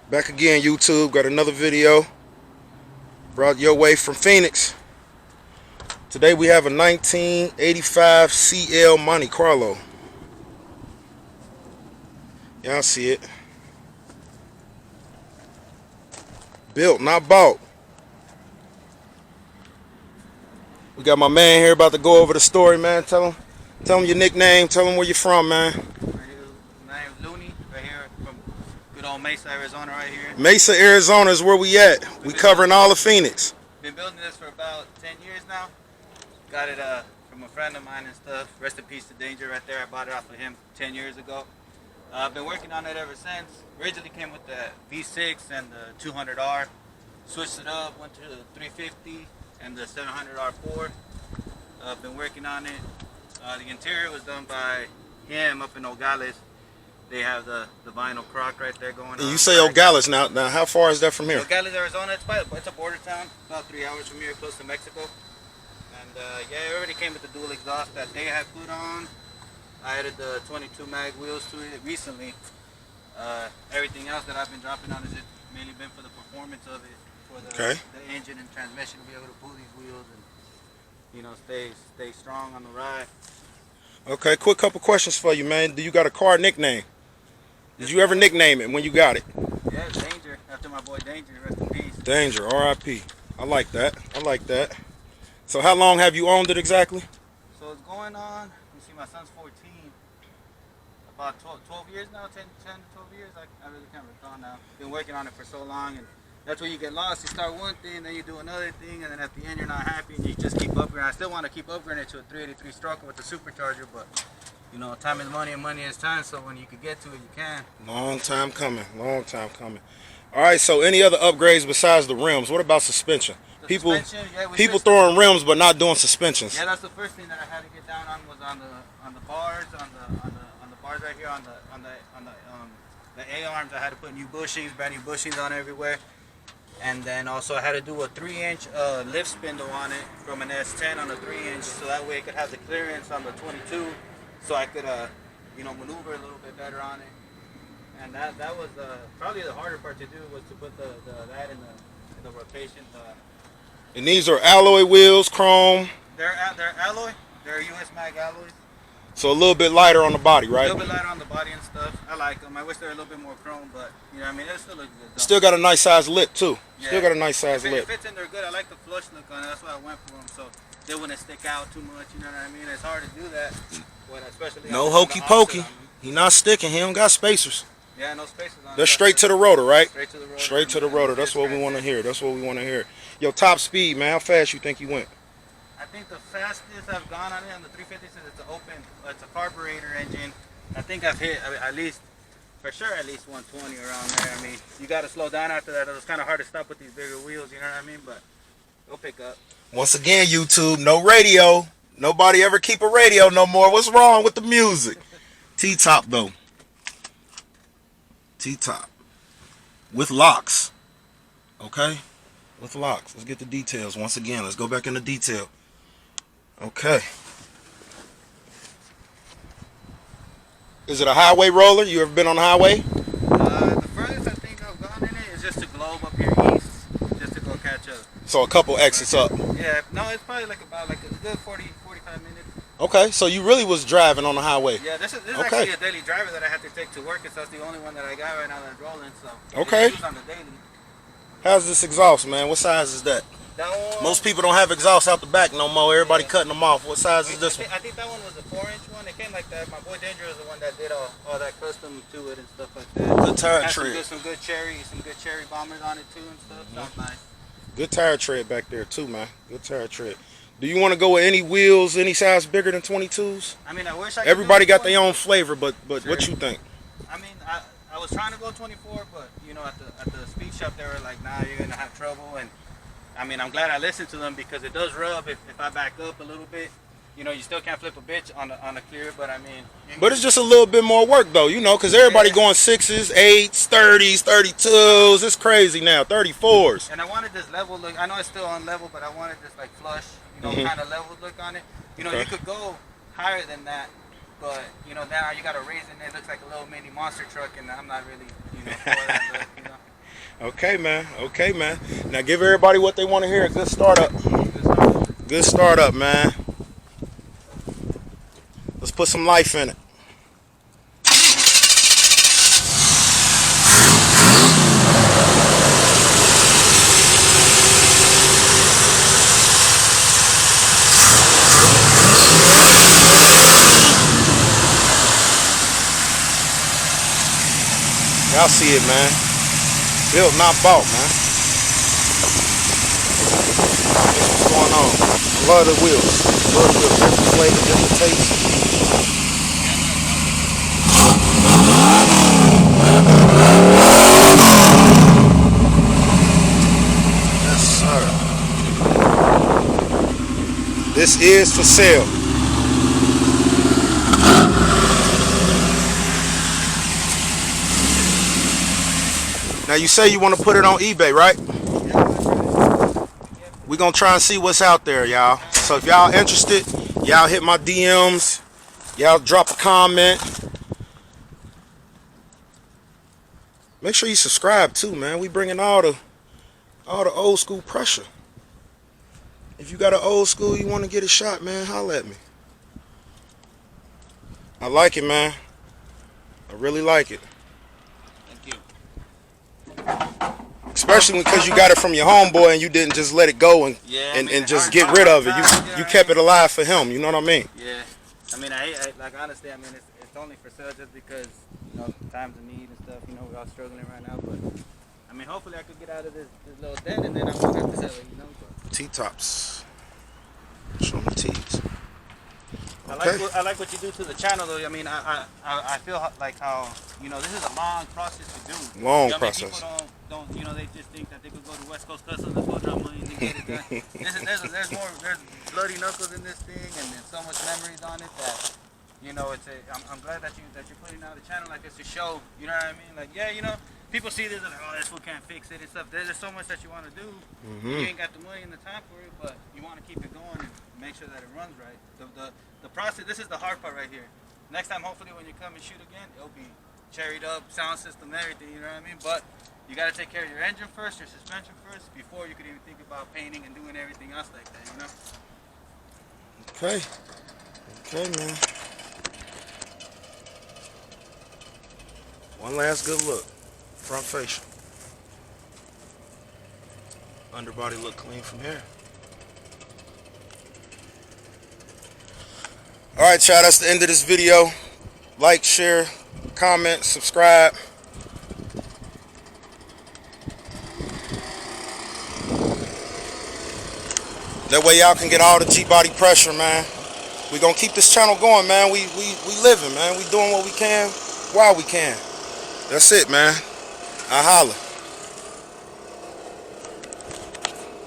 Back again, YouTube. Got another video brought your way from Phoenix. Today we have a 1985 CL Monte Carlo. Y'all see it. Built, not bought. We got my man here about to go over the story, man. Tell him your nickname. Tell him where you're from, man. My name's Looney, right here from good old Mesa, Arizona, right here. Mesa, Arizona is where we at. We covering all of Phoenix. Been building this for about 10 years now. Got it from a friend of mine and stuff. Rest in peace to Danger right there. I bought it off of him 10 years ago. I've been working on it ever since. Originally came with the V6 and the 200R. Switched it up, went to the 350 and the 700R4. I've been working on it. The interior was done by him up in Nogales. They have the vinyl crock right there going on. And you say Nogales now. Now, how far is that from here? Nogales, Arizona. It's a border town, about 3 hours from here, close to Mexico. And yeah, it already came with the dual exhaust that they had put on. I added the 22 mag wheels to it recently. Everything else that I've been dropping on is just mainly been for the performance of it, for the engine and transmission to be able to pull these wheels and stay strong on the ride. Okay, quick couple questions for you, man. Do you got a car nickname? Did you ever nickname it when you got it? Yeah, it's Danger, after my boy Danger, rest in peace. Danger, R.I.P. I like that. I like that. So how long have you owned it exactly? So it's going on, you see my son's 14, about 12 years now, 10 to 12 years, I really can't recall now. Been working on it for so long, and that's where you get lost. You start one thing, then you do another thing, and then at the end you're not happy, and you just keep upgrading. I still want to keep upgrading it to a 383 stroker with the supercharger, but you know, time is money and money is time, so when you can get to it, you can. Long time coming, long time coming. All right, so any other upgrades besides the rims? What about suspension? People throwing rims but not doing suspensions. Yeah, that's the first thing that I had to get down on was on the bars, on the bars right here, on the A-arms. I had to put new bushings, brand new bushings on everywhere. And then also I had to do a 3-inch lift spindle on it from an S10 on a 3-inch, so that way it could have the clearance on the 22, so I could maneuver a little bit better on it. And that was probably the harder part to do, was to put that in the rotation. And these are alloy wheels, chrome. They're alloy. They're US mag alloys. So a little bit lighter on the body, right? A little bit lighter on the body and stuff. I like them. I wish they were a little bit more chrome, but you know what I mean, it still looks good though. Still got a nice size lip too. Yeah. Still got a nice size lip. It fits in there good. I like the flush look on it. That's why I went for them, so they wouldn't stick out too much. You know what I mean? It's hard to do that, when especially no hokey pokey. He not sticking. He don't got spacers. Yeah, no spacers on it. They're straight to the rotor, right? Straight to the rotor. Straight to the rotor. That's what we want to hear. That's what we want to hear. Yo, top speed, man. How fast you think you went? I think the fastest I've gone on it on the 350 since it's a carburetor engine. I think I've hit at least 120 around there. I mean, you got to slow down after that. It was kind of hard to stop with these bigger wheels, you know what I mean? But it'll pick up. Once again, YouTube, no radio. Nobody ever keep a radio no more. What's wrong with the music? T-top though. T-top. With locks. Okay? With locks. Let's get the details once again. Let's go back into detail. Okay. Is it a highway roller? You ever been on the highway? The furthest I think I've gone in it is just to Globe up here east, just to go catch up. So a couple exits up. Yeah, no, it's probably about a good 45 minutes. Okay, so you really was driving on the highway. Yeah, this is actually a daily driver that I have to take to work, so that's the only one that I got right now that's rolling, so okay. It's on the daily. How's this exhaust, man? What size is that? That one, most people don't have exhaust out the back no more. Everybody cutting them off. What size is this one? I think that one was a 4-inch one. It came like that. My boy Danger was the one that did all that custom to it and stuff like that. Good tire tread. Some good cherry bombers on it too and stuff. Sounds nice. Good tire tread back there too, man. Good tire tread. Do you want to go with any wheels, any size bigger than 22s? I mean, I wish I could. Everybody got their own flavor, but sure. What you think? I mean, I was trying to go 24, but you know, at the speed shop they were like, nah, you're gonna have trouble. And I mean, I'm glad I listened to them, because it does rub if I back up a little bit. You know, you still can't flip a bitch on a clear, but I mean. But it's just a little bit more work though, you know, because everybody going 6s, 8s, 30s, 32s. It's crazy now, 34s. And I wanted this level look. I know it's still on level, but I wanted this like flush, you know, kind of level look on it. You know, you could go higher than that, but now you got to raise it, and it looks like a little mini monster truck, and I'm not really, for that look, Okay, man. Okay, man. Now give everybody what they want to hear. A good startup. Good stuff. Good startup, man. Let's put some life in it. Y'all see it, man. Built, not bought, man. That's what's going on. I love the wheels. Love the wheels. Different flavor, different taste. Yes, sir. This is for sale. Now you say you want to put it on eBay, right? We're going to try and see what's out there, y'all. So if y'all interested, y'all hit my DMs. Y'all drop a comment. Make sure you subscribe too, man. We bringing all the old school pressure. If you got an old school you want to get a shot, man, holla at me. I like it, man. I really like it. Thank you. Especially because you got it from your homeboy and you didn't just let it go and just get rid of it. You kept it alive for him. You know what I mean? Yeah. I mean, I like honestly. I mean, it's only for sale just because times of need and stuff. We're all struggling right now. But I mean, hopefully I could get out of this little debt and then I'm gonna have to sell it. But T-tops. Show me T's. Okay. I like what you do to the channel though. I mean, I feel like how this is a long process to do. Long process. People don't they just think that they could go to West Coast Customs, let's go drop money and they get it done. There's bloody knuckles in this thing and there's so much memories on it that I'm glad that you're putting out a channel like this to show. You know what I mean? Like people see this and like, oh, this fool can't fix it and stuff. There's so much that you want to do. You ain't got the money and the time for it, but you want to keep it going and make sure that it runs right. The process, this is the hard part right here. Next time, hopefully, when you come and shoot again, it'll be cherried up, sound system, everything, you know what I mean? But you got to take care of your engine first, your suspension first, before you could even think about painting and doing everything else like that, Okay. Okay, man. One last good look. Front fascia. Underbody look clean from here. Alright, y'all, that's the end of this video. Like, share, comment, subscribe. That way y'all can get all the G-body pressure, man. We gonna keep this channel going, man. We living, man. We doing what we can while we can. That's it, man. I holla.